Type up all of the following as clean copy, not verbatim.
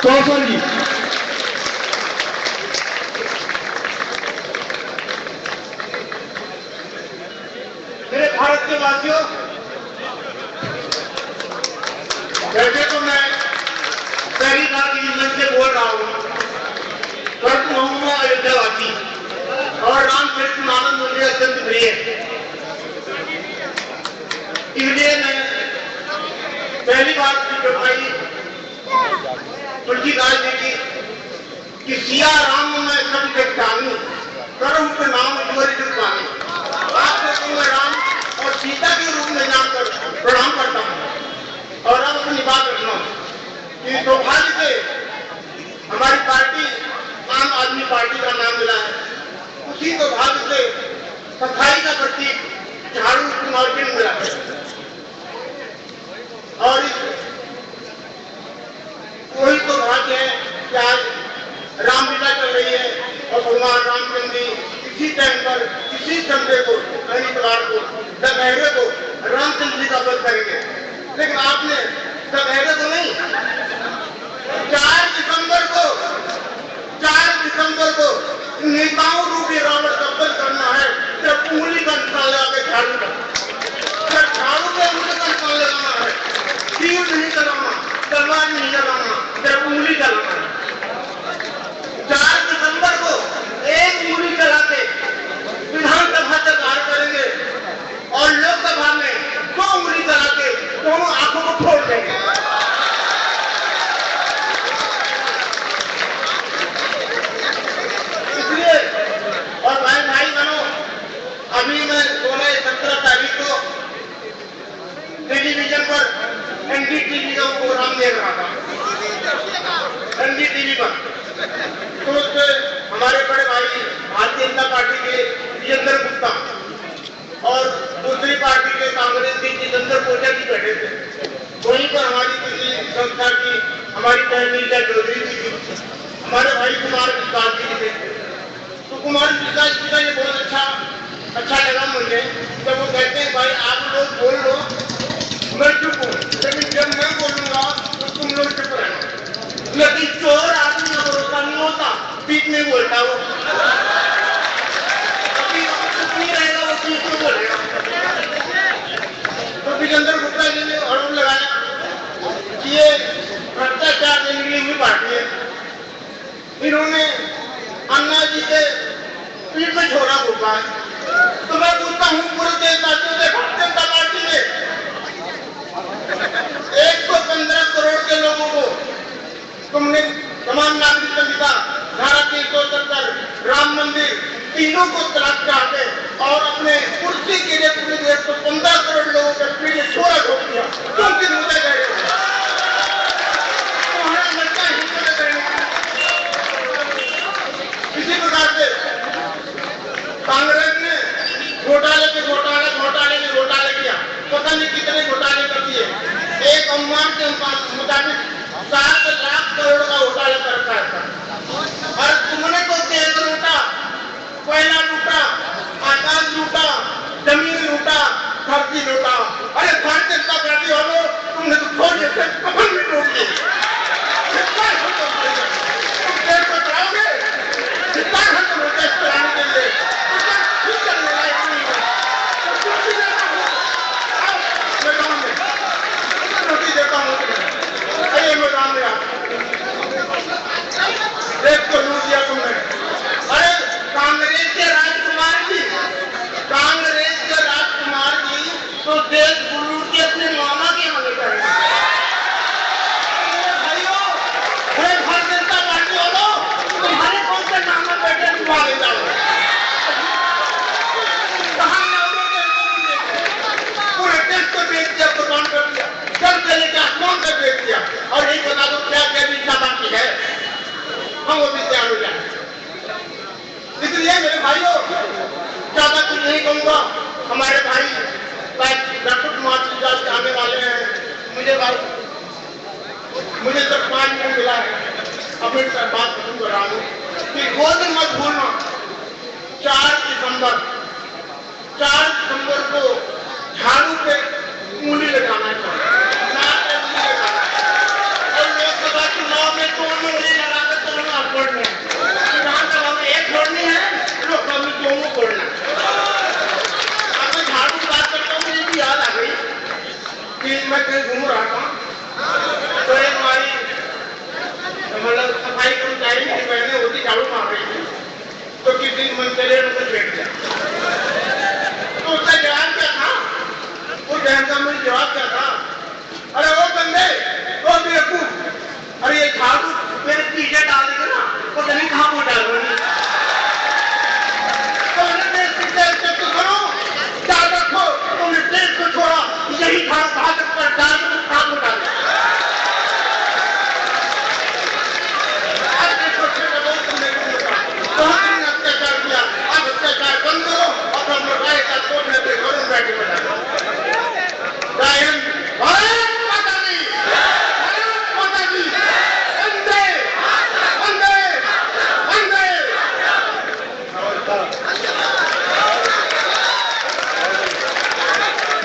कौशल जी। मेरे भारत के वासियों, वैसे तो मैं पहली बार की मंच से बोल रहा हूँ, पर मैं अयोध्यावासी और रामकृष्ण आनंद मुझे अत्यंत प्रिय है। इसलिए मैं पहली बार की चौपाई तुलसीदास जी की कि सिया राम मैं सब जग जानी, कर्म के नाम ईश्वर जुग पानी। आपको तो मैं राम और सीता के रूप में जानकर प्रणाम करता हूँ और अब अपनी बात रखना कि सौभाग्य से हमारी पार्टी आम आदमी पार्टी का नाम मिला है। उसी सौभाग्य से सफाई का प्रतीक झाड़ू कुमार के मिला है और वही सौभाग्य है कि आज रामलीला चल रही है और भगवान रामचंद्र जी इसी टाइम पर इसी संडे को शनिवार को दशहरे को रामचंद्र जी का व्रत करेंगे। लेकिन आपने दशहरे को नहीं, 4 दिसंबर को नेताओं रूपी रावण का वध करना है। जब उंगली का निशान लगा के झाड़ू का, जब झाड़ू पे उंगली का निशान लगाना है, तीर नहीं चलाना, तलवार नहीं चलाना, जब उंगली चलाना है। 4 दिसंबर को एक उंगली चला के विधानसभा से बाहर करेंगे और लोकसभा में 2 उंगली चला के दोनों आंखों को फोड़ देंगे। इसलिए और भाई बहनों, अभी मैं 16-17 तारीख को टेलीविजन पर एनडीटीवी का प्रोग्राम देख रहा था, एनडीटीवी पर। तो उससे हमारे बड़े भाई भारतीय जनता पार्टी के वीरेंद्र गुप्ता और दूसरी पार्टी के कांग्रेस के जितेंद्र कोटा जी बैठे थे। वहीं पर हमारी किसी संस्था की हमारी तहमीर चौधरी जी थी, हमारे भाई कुमार विकास जी थे। तो कुमार विकास जी का ये बहुत अच्छा लगा मुझे। जब वो कहते हैं भाई आप लोग बोल लो, मैं चुप हूँ, लेकिन जब मैं बोलूंगा तो तुम लोग चुप रहना। लेकिन चोर आदमी का भरोसा नहीं होता, बीच में बोलता वो, अभी चुप नहीं रहेगा, वो बीच में बोलेगा। तो वीरेंद्र गुप्ता जी ने आरोप लगाया कि ये भ्रष्टाचार से निकली हुई पार्टी है। इन्होंने अन्ना जी के पीठ में छोड़ा घूमा है। तो मैं पूछता हूँ पूरे देशवासियों से, भारतीय जनता पार्टी ने 115 करोड़ के लोगों को तुमने समान नागरिक संहिता, धारा 370, राम मंदिर तीनों को तलाक चाहते और अपने कुर्सी के लिए पूरे देश को 15 करोड़ लोगों के पीछे छोड़ा ठोक दिया। तुम किस मुद्दे कह रहे हो? तुम्हारा लगता है हिम्मत करने। इसी प्रकार से कांग्रेस ने घोटाले किया, पता नहीं कितने घोटाले कर दिए। एक अनुमान के मुताबिक 7 लाख करोड़ का घोटाला कर रखा है। और तुमने तो तेल लूटा, कोयला लूटा, आकाश लूटा, जमीन लूटा, धरती लूटा। अरे भारतीय जनता पार्टी वालों, तुमने तो थोड़े से कफन भी लूट ली। तुम देश को चलाओगे, जितना खर्च होता है चलाने के लिए, ठीक करने लायक नहीं है। रोटी देता हूँ मैदान में आप देश को लूट दिया तुमने। अरे कांग्रेस के राजकुमार जी तो देश को लूट के अपने मामा के आगे करेंगे। भाइयों, भारतीय जनता पार्टी वालों, तुम्हारे कौन से नाम में बैठे तुम आगे जाओगे? पूरे देश को बेच दिया, कुर्बान कर दिया, जब से लेकर आसमान तक बेच दिया। और यही बता दो क्या क्या भी बाकी है, हम वो भी तैयार हो जाए। इसलिए मेरे भाइयों, ज्यादा कुछ नहीं कहूंगा। हमारे भाई डॉक्टर कुमार विकास के आने वाले हैं। मुझे सिर्फ 5 मिनट मिला है, अपनी बात खत्म कर रहा हूँ कि वो दिन मत भूलना, 4 दिसंबर को झाड़ू पे उंगली लगाना है और लोकसभा चुनाव में 2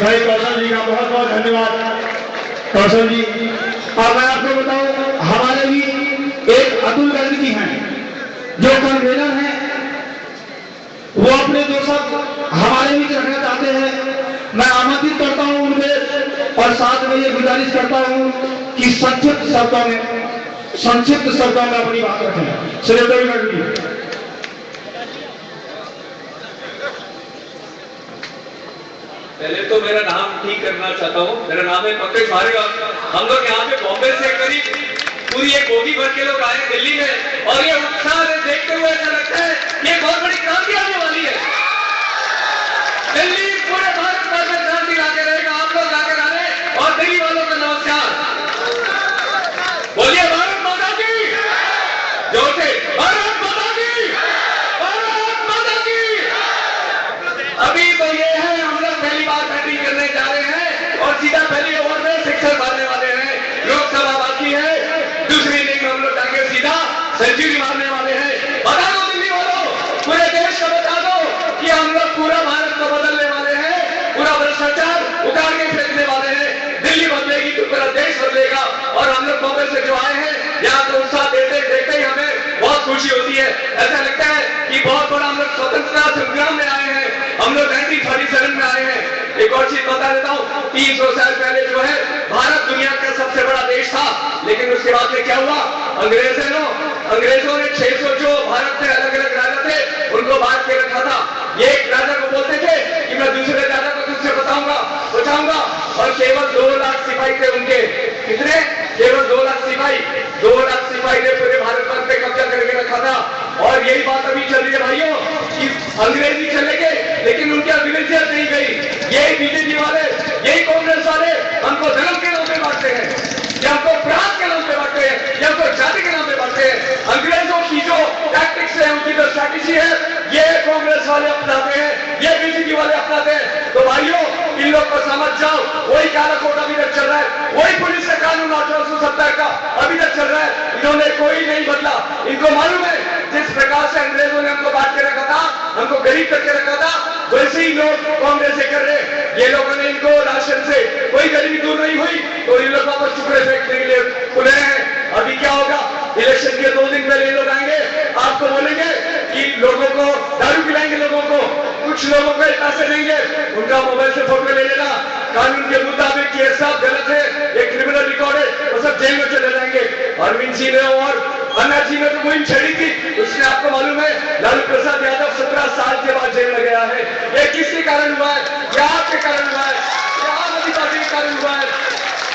भाई कौशल जी का बहुत बहुत धन्यवाद। कौशल जी, और मैं आपको बताऊं, हमारे भी एक अतुल गर्ग जी हैं जो कन्वेनर हैं, वो अपने दो शब्द हमारे बीच रखना चाहते हैं। मैं आमंत्रित करता हूं उनके, और साथ में ये गुजारिश करता हूं कि संक्षिप्त शब्दों में अपनी बात रखें। श्री अतुल गर्ग जी। पहले तो मेरा नाम ठीक करना चाहता हूँ, मेरा नाम है पंकज भार्गव। हम लोग यहाँ पे बॉम्बे से करीब पूरी एक बोगी भर के लोग आए दिल्ली में, और ये उत्साह देखते हुए ऐसा लगता है कि एक बहुत बड़ी क्रांति आने वाली है। दिल्ली पूरे भारत भर में क्रांति लाके रहेगा। आप लोग लाके रहे, और दिल्ली वालों को नमस्कार, बोलिए भारत माता की जोर से, भारत माता की, भारत माता की। अभी तो ये है, हम लोग पहली बार बैटिंग करने जा रहे हैं और सीधा पहली ओवर में सिक्सर मारने वाले हैं। लोकसभा बाकी है, दूसरी इनिंग में हम लोग जाके सीधा सेंचुरी मारने वाले हैं। बता दो दिल्ली वालों, पूरे देश को बता दो कि हम लोग पूरा भारत को बदलने वाले हैं, पूरा भ्रष्टाचार उतार के फेंकने वाले हैं। दिल्ली बदलेगी तो पूरा देश बदलेगा। और हम लोग बॉम्बे से जो आए हैं, यहाँ को उत्साह देते ही हमें बहुत खुशी होती है। ऐसा लगता है कि बहुत बड़ा हम लोग स्वतंत्रता संग्राम में आए हैं, हम लोग 1947 में आए हैं। एक और चीज बता देता हूँ, 300 साल पहले जो है भारत दुनिया का सबसे बड़ा देश था, लेकिन उसके बाद में क्या हुआ, अंग्रेजों ने 600 जो भारत में अलग अलग राजा थे उनको बांट के रखा था। ये एक राजा को बोलते थे कि मैं दूसरे राजा को तुझसे बचाऊंगा, और केवल 2 लाख सिपाही थे उनके। कितने? केवल 2 लाख सिपाही। 2 लाख सिपाही ने पूरे भारत वर्ष पे कब्जा करके रखा था। और यही बात अभी चल रही है भाइयों कि अंग्रेजी चले गए लेकिन उनकी अभिलेखियत नहीं गई। यही बीजेपी वाले, यही कांग्रेस वाले हमको धर्म के नाम पे बांटते हैं, या हमको प्रांत के नाम पे बांटते हैं, या हमको जाति के नाम पे बांटते हैं। अंग्रेजों की जो टैक्टिक्स है, उनकी जो स्ट्रैटेजी है, ये कांग्रेस वाले अपनाते हैं, ये बीजेपी वाले अपनाते हैं। तो भाइयों, इन लोग को समझ जाओ, वही काला कोड अभी तक चल रहा है, वही पुलिस का कानून 1870 का अभी तक चल रहा है। इन्होंने कोई नहीं बदला। इनको मालूम है जिस प्रकार से अंग्रेजों ने हमको बांट के रखा था, हमको गरीब करके रखा था, वैसे ही लोग कांग्रेस से कर रहे हैं। ये लोगों ने इनको राशन से कोई गरीबी दूर नहीं हुई तो इन लोग वापस टुकड़े फेंकने के लिए खुले हैं। अभी क्या होगा, इलेक्शन के 2 दिन पहले ये लोग आएंगे, आपको बोलेंगे कि लोगों को दारू पिलाएंगे, लोगों को कुछ लोगों को पैसे देंगे, उनका मोबाइल से फोटो ले लेना, कानून के मुताबिक ये सब गलत है, ये क्रिमिनल रिकॉर्ड है, वो सब जेल में चले जाएंगे। अरविंद जी ने और अन्ना जी ने तो मुहिम छेड़ी थी, उसने आपको मालूम है लालू प्रसाद यादव 17 साल के बाद जेल में गया है। ये किसके कारण हुआ है? या आपके कारण हुआ है, या आम आदमी पार्टी के कारण हुआ है।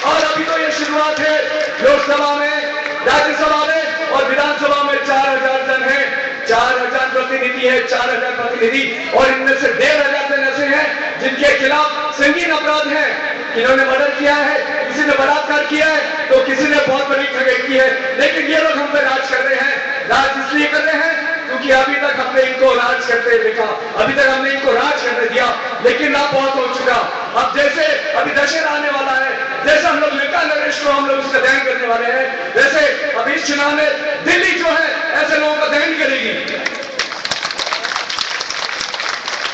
और अभी तो ये शुरुआत है। लोकसभा में, राज्यसभा में और विधानसभा में 4000 जन है, 4000 प्रतिनिधि है, 4000 प्रतिनिधि, और इनमें से 1500 जन ऐसे हैं जिनके खिलाफ संगीन अपराध है। इन्होंने मर्डर किया है, किसी ने बलात्कार किया है, तो किसी ने बहुत बड़ी ठगी की है। लेकिन ये लोग हम पे राज कर रहे हैं। राज इसलिए कर रहे हैं क्योंकि अभी तक हमने इनको राज करते देखा, अभी तक हमने इनको राज करने दिया, लेकिन अब बहुत हो चुका। अब जैसे अभी दशहरा आने वाला है, जैसे हम लोग लंका नरेश को हम लोग उसका दहन करने वाले हैं, वैसे अभी इस चुनाव में दिल्ली जो है ऐसे लोगों का दहन करेगी,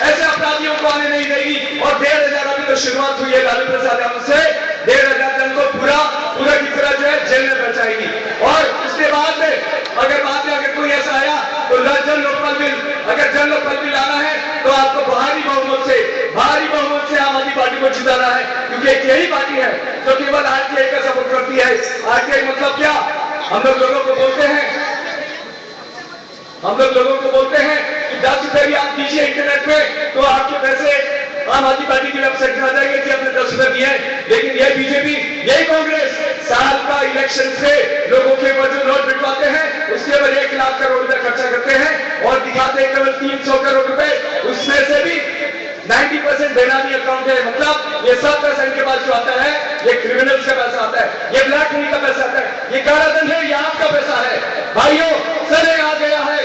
ऐसे अपराधियों को आने नहीं देगी। और 1500 अभी तो शुरुआत हुई है लालू प्रसाद यादव से, 1500 जन को पूरा की पूरा जो है जेल में बचाएगी। और उसके बाद में अगर कोई ऐसा आया तो जन लोकपाल बिल, अगर जन लोकपाल बिल आना है तो आपको भारी बहुमत से आम आदमी पार्टी को जिताना है, क्योंकि एक यही पार्टी है जो केवल आरटीआई का सपोर्ट करती है। आरटीआई मतलब क्या? हम लोग लोगों को बोलते हैं कि 10 रुपए भी आप दीजिए इंटरनेट पे तो आपके पैसे आम आदमी पार्टी की वेबसाइट में आ जाएंगे कि आपने 10 रुपए दिए। लेकिन ये बीजेपी, यही कांग्रेस साल का इलेक्शन से लोगों के ऊपर जो नोट बिठवाते हैं उसके ऊपर 1 लाख करोड़ रुपए खर्चा करते हैं और दिखाते हैं केवल 300 करोड़ रुपए, उसमें से भी 90% बेनामी अकाउंट है। मतलब ये सब पैसा इनके पास जो आता है ये क्रिमिनल्स का पैसा आता है, ये ब्लैक मनी का पैसा आता है, ये काला धन है, ये आपका पैसा है। भाइयों, समय आ गया है,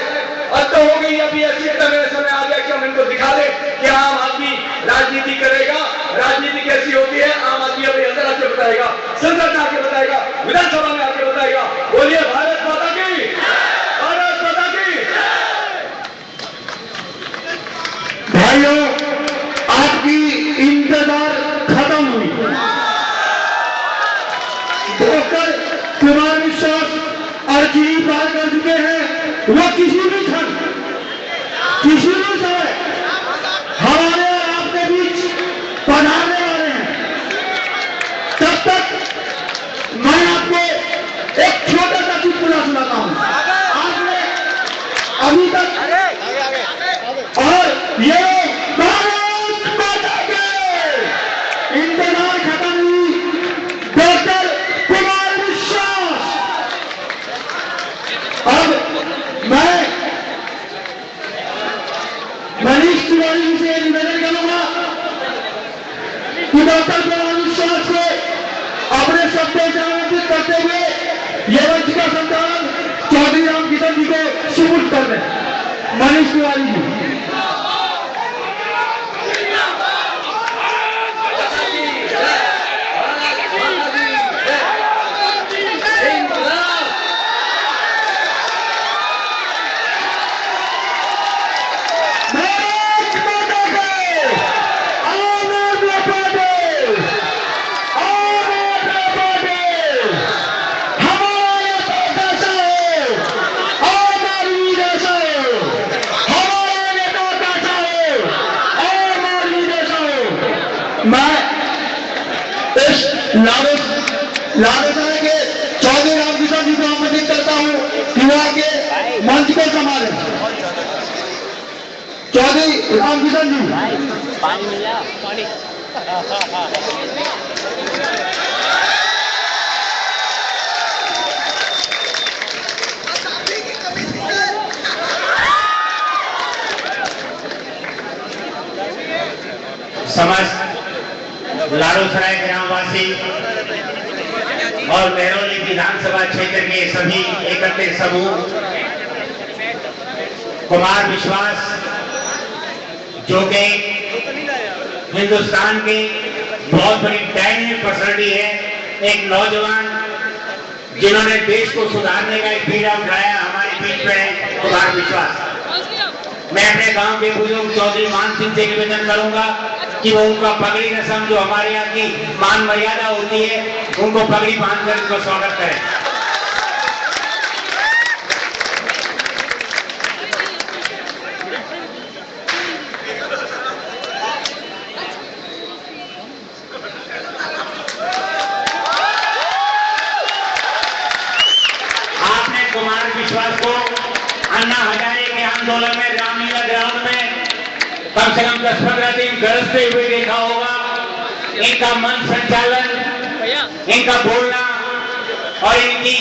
अब तो हो गई अभी ऐसी समय आ गया कि हम इनको दिखा दें कि आम आदमी राजनीति करेगा, राजनीति कैसी होती है आम आदमी अपने अंदर आके बताएगा, संसद में आके बताएगा, विधानसभा में आके बताएगा। बोलिए भारत माता की, भारत माता की। भाइयों, आपकी इंतजार चीनी पार कर चुके हैं, वो किसी भी क्षण, किसी भी समय हमारे और आपके बीच पधारने वाले हैं। तब तक मैं आपको एक छोटा सा चुटकुला सुनाता हूं। आपने अभी तक और ये भारत माता के इंतजार खत्म हुई डॉक्टर कुमार विश्वास। अब मैं मनीष तिवारी जी से निवेदन करूंगा कि डॉक्टर कुमार विश्वास को अपने शब्दों से आमंत्रित करते हुए ये मंच का संचालन चौधरी रामकिशन जी को सुपुर्द कर दें। मनीष तिवारी जी। लाड़ेसराय के चौधरी रामकिशन जी को आमंत्रित करता हूं कि वो आके मंच को संभालें। चौधरी रामकिशन जी। पानी मिला पानी। समस्त लाड़ूसराय ग्रामवासी और मेहरौली विधानसभा क्षेत्र के सभी एकत्रित समूह, कुमार विश्वास जो कि हिंदुस्तान की बहुत बड़ी डायनेमिक पर्सनालिटी है, एक नौजवान जिन्होंने देश को सुधारने का एक बीड़ा उठाया, हमारे बीच में है कुमार विश्वास। मैं अपने गांव के बुजुर्ग चौधरी मान सिंह से निवेदन करूंगा कि वो उनका पगड़ी रस्म जो हमारे यहाँ की मान मर्यादा होती है, उनको पगड़ी बांधकर उनका स्वागत करें। आपने कुमार विश्वास को अन्ना हजारे के आंदोलन में रामलीला ग्राउंड में कम से कम 10-15 दिन गरजते हुए देखा होगा। इनका मन संचालन, इनका बोलना और इनकी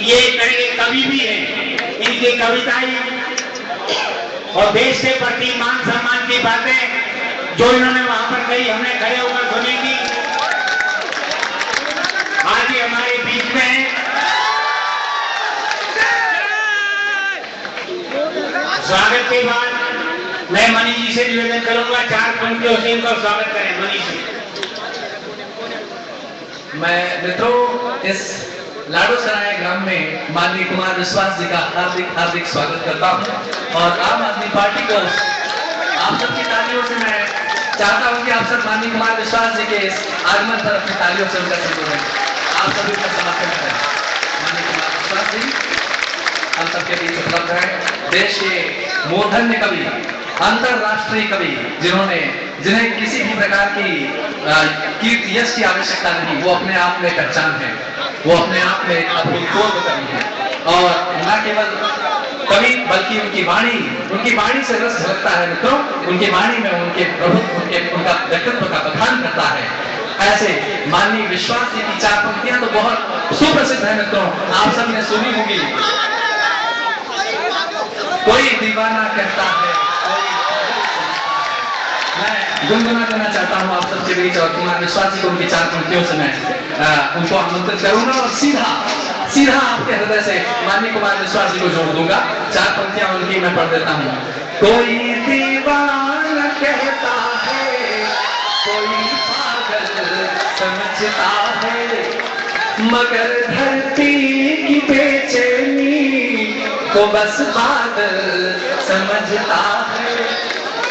ये तरह कवि भी है, इनकी कविताएं और देश के प्रति मान सम्मान की बातें जो इन्होंने वहां पर कही, हमने खड़े होकर सुनी थी। आज ही हमारे बीच में है। स्वागत के बाद मैं मनीष जी से निवेदन करूंगा 4 पंक्तियों से इनका स्वागत करें। मनीष जी। मैं मित्रों इस लाड़ूसराय ग्राम में माननीय कुमार विश्वास जी का हार्दिक हार्दिक स्वागत करता हूं और आम आदमी पार्टी को आप सबकी तालियों से मैं चाहता हूं कि आप सब माननीय कुमार विश्वास जी के इस आगमन पर अपनी तालियों से उनका संबोधन आप सभी का समर्थन करें। माननीय कुमार विश्वास जी हम सबके बीच उपलब्ध है। देश के मूर्धन्य कवि, अंतरराष्ट्रीय कवि, जिन्हें किसी भी प्रकार की कीर्ति यश की आवश्यकता नहीं, वो अपने आप में पहचान है, वो अपने आप में अभूतपूर्व कवि है और न केवल कवि बल्कि उनकी वाणी से रस झलकता है। मित्रों उनकी वाणी में उनके प्रभुत्व, उनका व्यक्तित्व का बखान करता है। ऐसे माननीय विश्वास जी की 4 पंक्तियां तो बहुत सुप्रसिद्ध है। मित्रों आप सबने सुनी होगी। कोई दीवाना कहता है, मैं गुनगुना देना चाहता हूं आप सबके बीच और कुमार विश्वास जी को उनकी 4 पंक्तियों से मैं उनको आमंत्रित करूंगा और सीधा आपके हृदय से माननीय कुमार विश्वास जी को जोड़ दूंगा। 4 पंक्तियां उनकी मैं पढ़ देता हूं। कोई दीवाना कहता है, कोई पागल समझता है, मगर धरती की बेचैनी को बस बादल समझता है,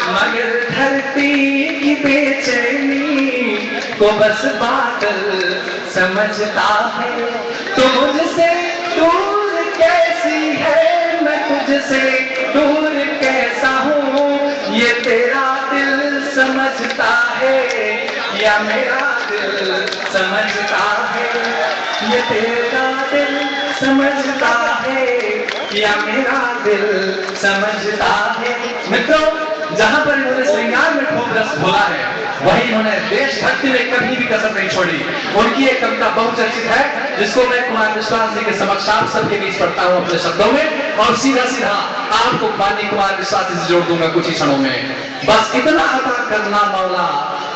मगर धरती की बेचैनी को बस बादल समझता है। तो मुझसे दूर कैसे तुझसे दूर कैसा हूँ, ये तेरा दिल समझता है या मेरा दिल समझता है, ये तेरा दिल समझता है या मेरा दिल समझता है। मित्रों, जहां पर इन्होंने श्रृंगार में खूब रस घोला है, वही इन्होंने देशभक्ति में कभी भी कसर नहीं छोड़ी। उनकी एक कविता बहुचर्चित है, जिसको मैं कुमार विश्वास जी के समक्ष आप सबके बीच पढ़ता हूं अपने शब्दों में, और सीधा सीधा आपको माननीय कुमार विश्वास जी से जोड़ दूंगा कुछ ही क्षणों में। बस इतना अता करना मौला,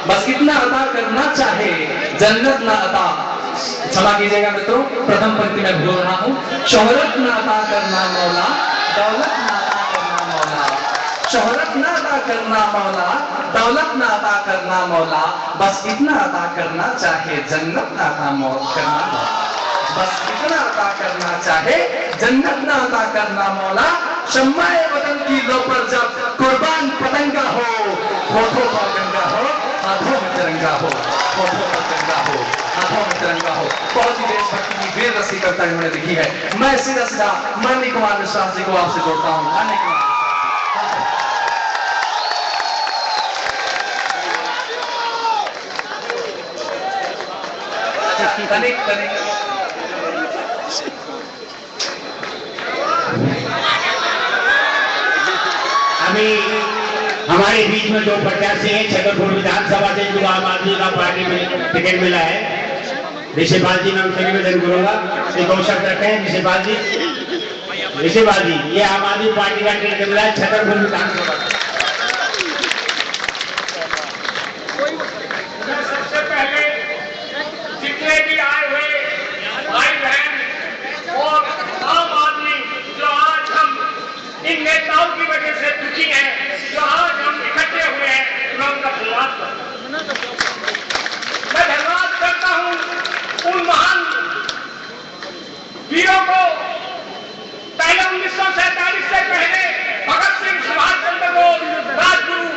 बस इतना अता करना चाहे, जन्नत ना अता, क्षमा कीजिएगा मित्रों, प्रथम पंक्ति में भूल रहा हूं, शोहरत ना अता करना मौला, दौलत ना अता करना मौला, शोहरत ना अता करना मौला, दौलत ना अता करना मौला, बस इतना अता करना चाहे, जन्नत ना अता करना मौला, बस इतना अता करना चाहे, जन्नत ना अता करना मौला। शम्माए वतन की लो पर जब कुर्बान पतंगा हो, होठों पर गंगा हो, हाथों में तिरंगा हो, होठों पर गंगा हो, हाथों में तिरंगा हो। बहुत ही देशभक्ति की वीर रसी कविता इन्होंने लिखी है। मैं सीधा सीधा माननीय कुमार विश्वास जी को आपसे जोड़ता हूँ। माननीय कुमार अभी हमारे बीच में दो प्रत्याशी हैं छतरपुर विधानसभा से, जो आम आदमी का पार्टी में टिकट मिला है। ऋषिपाल जी, मैं उनसे निवेदन करूंगा कि दो शब्द रखें। ऋषिपाल जी, ऋषिपाल जी, ये आम आदमी पार्टी का टिकट मिला है छतरपुर विधानसभा। सबसे पहले जितने भी आए हुए भाई बहन और आम आदमी जो आज हम इन नेताओं की वजह से दुखी हैं, जो आज हम इकट्ठे हुए हैं, मैं उनका धन्यवाद करता हूं। मैं धन्यवाद करता हूं उन महान वीरों को। पहले 1947 से पहले भगत सिंह, सुभाष चंद्र बोस, राजगुरु,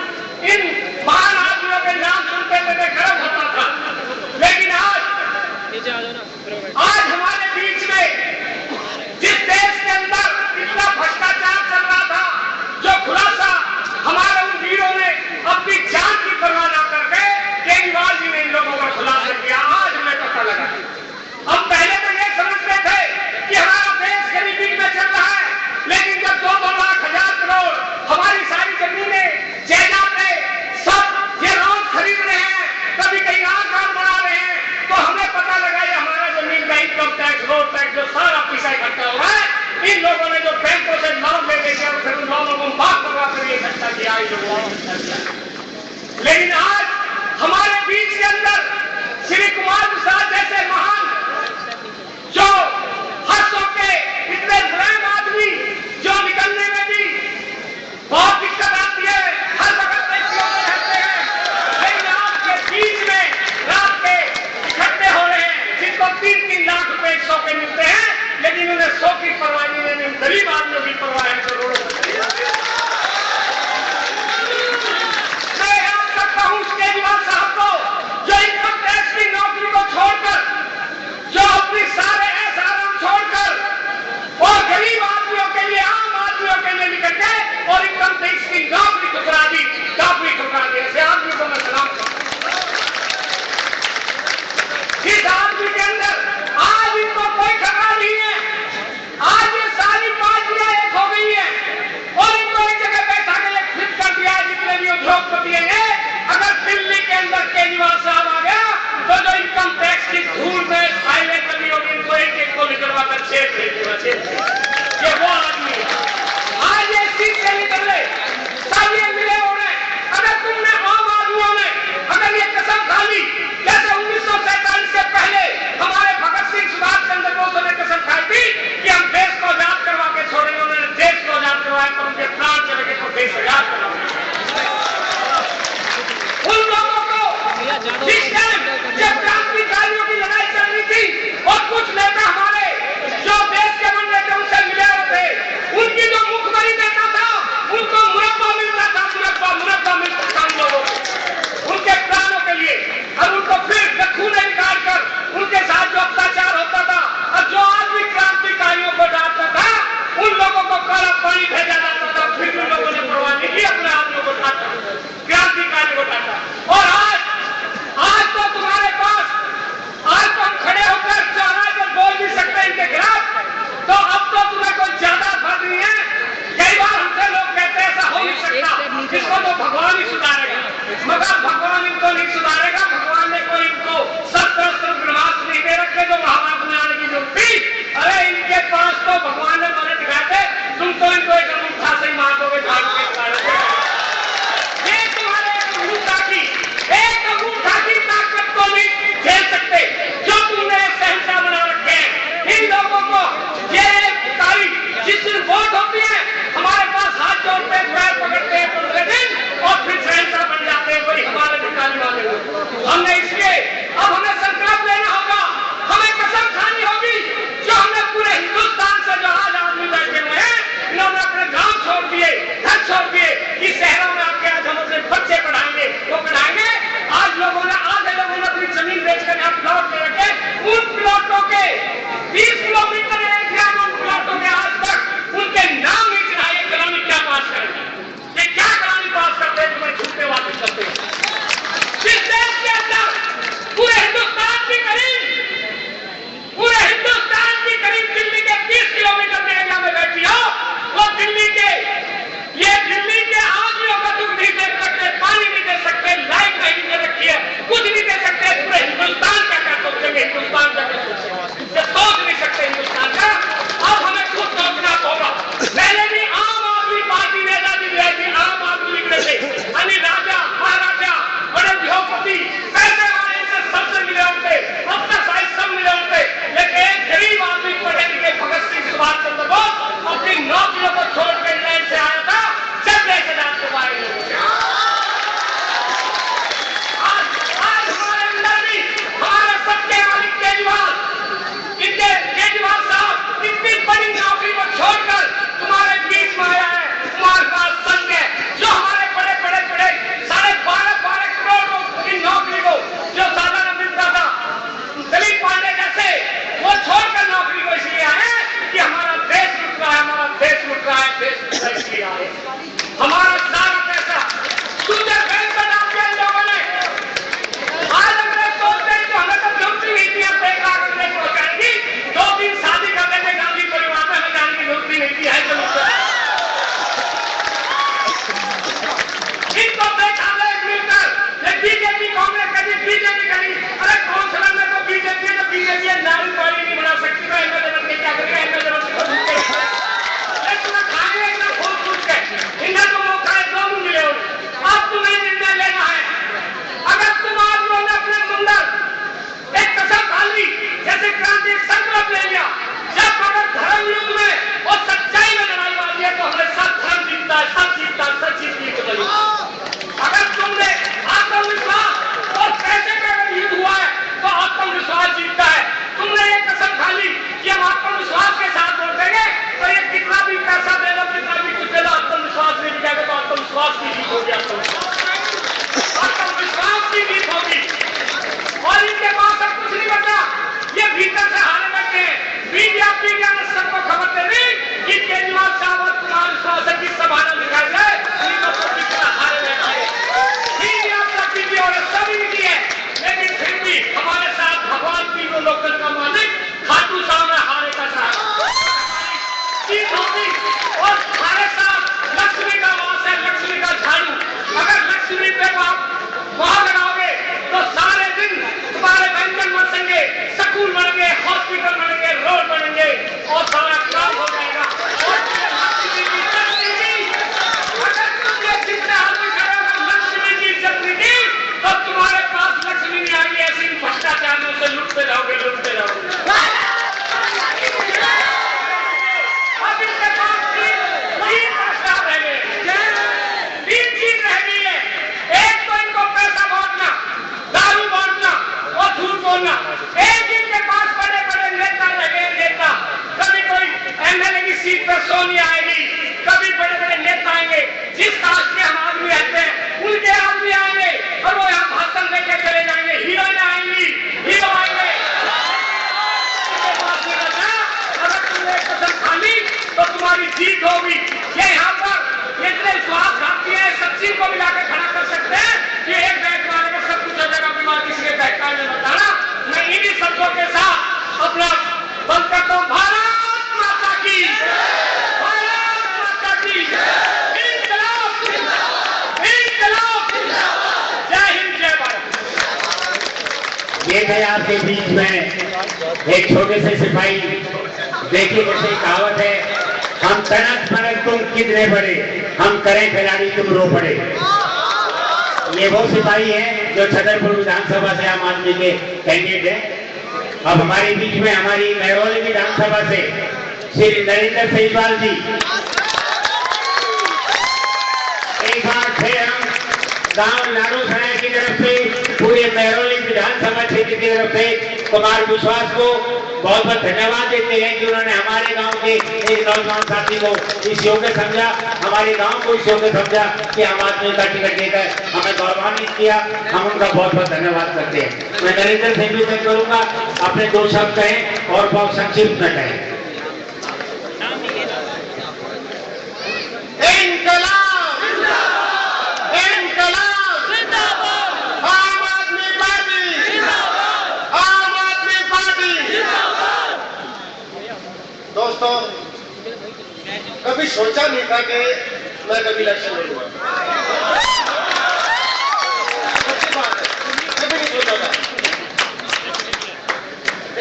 इन महान आदमियों के नाम सुनते मेरे गर्व होता था। लेकिन आज हमारे बीच में जिस देश के अंदर इतना भ्रष्टाचार चल रहा था, जो खुलासा हमारे उन वीरों ने अपनी जान की परवाह न करके केजरीवाल जी ने इन लोगों का खुलासा किया, आज हमें पता लगा। हम पहले तो ये समझते थे कि हमारा देश गरीबी में चल रहा है, लेकिन जब 2-2 लाख 1000 करोड़ हमारी सारी जमीनें, जायदादें सब ये रोज खरीद रहे हैं, कभी कहीं और काम बना रहे हैं, तो हमें पता लगा ये हमारा जमीन का इनकम टैक्स, रोड टैक्स, जो सारा पैसा इकट्ठा हो रहा है, इन लोगों ने जो बैंकों से लोन ले लेके और फिर उन लोगों को माफ करवा कर ये इकट्ठा किया, इन लोगों ने। लेकिन आज हमारे बीच के अंदर श्री कुमार विश्वास जैसे महान, जो हंसों के इतने मुलायम आदमी, जो निकलने में भी बहुत दिक्कत आती है, हर वक्त टैक्सियों में रहते हैं, लेकिन आपके बीच में रात के इकट्ठे हो रहे हैं, जिनको 3-3 लाख रुपए 100 के मिलते हैं, लेकिन उन्हें 100 की परवाह नहीं है, गरीब आदमियों की परवाह है, करोड़ों। मैं याद करता हूं उसके काला पानी भेजा जाता था, फिर भी लोगों ने परवाह नहीं की, अपने आदमियों को काटा, क्रांतिकारी को काटा। और आज तो तुम्हारे पास, आज तो हम खड़े होकर चौराहे पर बोल भी सकते हैं इनके खिलाफ, तो अब तो तुम्हें कोई ज्यादा फर्क नहीं है। कई बार हमसे लोग कहते हैं ऐसा हो नहीं सकता, इसको तो भगवान ही सुधारेगा, मगर भगवान इनको नहीं सुधारेगा। भगवान ने कोई इनको शस्त्र ब्रह्मास्त्र नहीं दे रखे जो महाभारत बनाने की जरूरत थी। अरे इनके पास तो भगवान ने मरे दिखाते, तुम तो इनको एक अंगूठा से ही मार दोगे, झाड़ू के ये तुम्हारे एक अंगूठा की ताकत को नहीं झेल सकते जो तुमने सहसा बना रखे हैं। इन लोगों को ये तारीख जिस दिन वोट होती है, हमारे पास हाथ जोड़ते हैं, पैर पकड़ते हैं 15 दिन और फिर सहसा बन जाते हैं, वही हमारे निकाली वाले लोग। हमने इसलिए अब हमें संकल्प लेना होगा, हमें कसम खानी होगी, जो हमने पूरे हिंदुस्तान से जो आज आदमी बैठे हुए हैं, इन्होंने अपने गांव छोड़ दिए, घर छोड़ दिए, कि शहरों में आके आज हम अपने बच्चे पढ़ाएंगे, वो पढ़ाएंगे। आज लोगों ने, आधे लोगों ने अपनी जमीन बेचकर यहाँ प्लॉट ले रखे, उन प्लॉटों के 20 किलोमीटर एरिया में उन प्लॉटों के आज तक उनके नाम नहीं चढ़ाए। कलामी क्या पास करेंगे, ये क्या कलामी पास करते हैं, तुम्हें झूठे वादे करते हैं। इस देश के अंदर पूरे हिंदुस्तान की करीब दिल्ली के 30 किलोमीटर के एरिया में बैठी हो, वो दिल्ली के आदमियों का दुख नहीं दे सकते, पानी नहीं दे सकते, लाइट नहीं दे रखी है, कुछ नहीं दे सकते। पूरे हिंदुस्तान का क्या सोचेंगे, हिंदुस्तान का क्या सोचेंगे, ये सोच नहीं सकते हिंदुस्तान का। अब हमें खुद सोचना होगा। पहले भी आम आदमी पार्टी ने आजादी दिलाई थी, आम आदमी लीग से अन्य राजा महाराजा बड़े उद्योगपति पैसे वाले से सबसे मिले होते, अफसरशाही सब मिले होते, लेकिन एक गरीब आदमी पढ़े लिखे भगत सिंह सुभाष चंद्र बोस अपनी नौकरियों को छोड़ कर इंग्लैंड से आया था, जब देश आजाद के बारे में आज हमारे अंदर भी हमारे सबके मालिक केजरीवाल साहब इतनी बड़ी नौकरी को छोड़कर तुम्हारे बीच में आया है, तुम्हारे पास संघ है, जो हमारे बड़े 12.5 करोड़ की नौकरी को जो साधारण मिलता था, दिलीप पांडे जैसे, वो छोड़कर नौकरी को इसलिए आए कि हमारा देश लुट रहा है, हमारा देश लुट रहा है, देश लुट रहा है, इसलिए आए। हमारा सारा पैसा दूसरे बैंक में डाल दिया इन लोगों ने। आज अगर सोचते हैं तो हमें तो जरूरत ही नहीं थी, हम 1 लाख रुपए पहुंचाएंगी, 2 दिन शादी कर लेंगे गांधी परिवार में, हमें जाने की जरूरत ही नहीं थी। है इनको देखा मिलकर बीजेपी कांग्रेस करी, बीजेपी करी, अरे काउंसिलर में तो बीजेपी है, तो बीजेपी है, नारी पारी नहीं बना सकती, तो एमएलए बन के क्या करेगा, एमएलए बन के तुम्हें खाएंगे इतना फूल फूट के, इन्हें तो मौका है, 2 मिले हो। अब तुम्हें निर्णय लेना है। अगर तुम आदमियों ने अपने सुंदर एक कसम खा ली, जैसे क्रांति एक संकल्प ले लिया, जब अगर धर्म युद्ध में और सच्चाई में लड़ाई बाजी है तो हमेशा धर्म जीतता है, सब जीतता है, सच्ची जीत बनी। अगर तुमने आत्मविश्वास और पैसे का युद्ध हुआ है तो आत्मविश्वास जीतता है। तुमने ये कसम खा ली कि हम आत्मविश्वास के साथ वोट देंगे, तो ये कितना भी पैसा दे दो, कितना भी कुछ दे दो, आत्मविश्वास नहीं जाएगा, तो आत्मविश्वास की जीत होगी, आत्मविश्वास की जीत होगी। और इनके पास अब कुछ नहीं बचा, ये भीतर से हारे बैठे हैं। बीजेपी ने सबको खबर दे दी कि केजरीवाल साहब और कुमार विश्वास की सभा न दिखाई जाए, हारे बैठे और सभी की है, लेकिन फिर भी हमारे साथ भगवान की जो लोकल का मालिक खाटू साहब है, हारे का साहब जीत होगी। और हमारे साथ लक्ष्मी का वास है, लक्ष्मी का झाड़ू। अगर लक्ष्मी पे आप वहां लगाओगे तो सारे दिन तुम्हारे व्यंजन बनेंगे, स्कूल बनेंगे, हॉस्पिटल बनेंगे, रोड बनेंगे और सारा काम हो जाएगा। और लक्ष्मी की इज्जत नहीं की, अगर तुमने जितने आदमी खड़े हो लक्ष्मी की इज्जत नहीं की, तो तुम्हारे पास लक्ष्मी नहीं आएगी। ऐसी भ्रष्टाचार से लुटते रहोगे, लुटते रहोगे। अब इनके पास 3 प्रस्ताव रह गए, 3 चीज रह गई है। एक तो इनको पैसा बांटना, दारू बांटना और झूठ बोलना। एक इनके पास बड़े बड़े नेता रह गए, नेता। कभी कोई एमएलए की सीट पर सोनिया आएगी, कभी बड़े बड़े नेता आएंगे, जिस कास्ट के हम आदमी रहते हैं उनके आदमी आएंगे और वो यहाँ भाषण लेके चले जाएंगे, हीरोइन आएंगी, हीरो आएंगे। अगर तुमने कसम खा ली तो तुम्हारी जीत होगी। एक है आपके बीच में एक छोटे से सिपाही, देखिए जैसे कहावत है, हम तनक मनक तुम कितने बड़े, हम करें खिलाड़ी तुम रो पड़े। ये वो सिपाही है जो छतरपुर विधानसभा से आम आदमी के कैंडिडेट है। अब हमारे बीच में हमारी महरौली विधानसभा से श्री नरेंद्र सेजवाल जी, एक बार फिर हम गांव लाडोसराय की तरफ से पूरे महरौली विधानसभा क्षेत्र की तरफ से कुमार विश्वास को बहुत बहुत धन्यवाद देते हैं कि उन्होंने हमारे गांव के एक नौजवान साथी को इस योग्य समझा, हमारे गांव को इस योग्य समझा कि आम आदमी का टिकट देकर हमें गौरवान्वित किया। हम उनका बहुत बहुत धन्यवाद करते हैं। मैं नरेंद्र सिंह से करूंगा अपने दो शब्द कहें और बहुत संक्षिप्त में कहें। दोस्तों, कभी सोचा नहीं था कि मैं कभी इलेक्शन लड़ूंगा। सच्ची बात है, कभी नहीं सोचा था।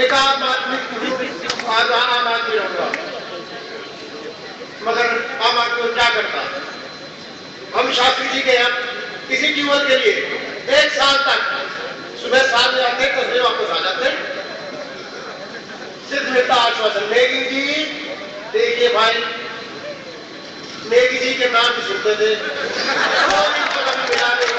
एक आम आदमी रहूंगा, मगर आम आदमी क्या करता? हम शास्त्री जी के यहाँ किसी ट्यूबवेल के लिए 1 साल तक सुबह 7 बजे आते, 10 बजे वापस आ जाते, सिर्फ मिलता आश्वासन, नेगी जी देखिए भाई, नेगी जी के नाम भी सुनते थे, मिला नहीं,